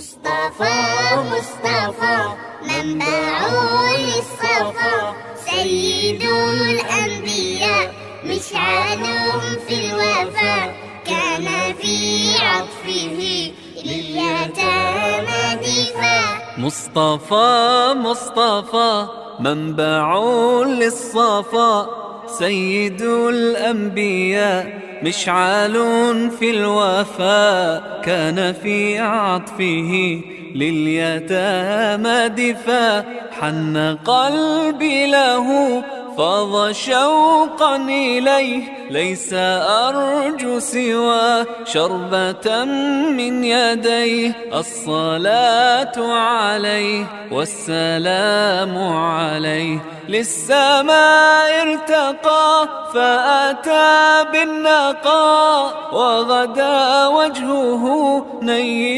مصطفى مصطفى منبع للصفا، سيد الأنبياء مشعل في الوفا، كان في عطفه لليتامى دفاع. مصطفى مصطفى منبع للصفا، سيد الأنبياء مشعل في الوفا، كان في عطفه لليتامى دفاع. حن قلبي له فاض شوقا إليه، ليس أرجو سوى شربة من يديه. الصلاة عليه والسلام عليه، للسماء ارتقى فأتى بالنقاء، وغدا وجهه نير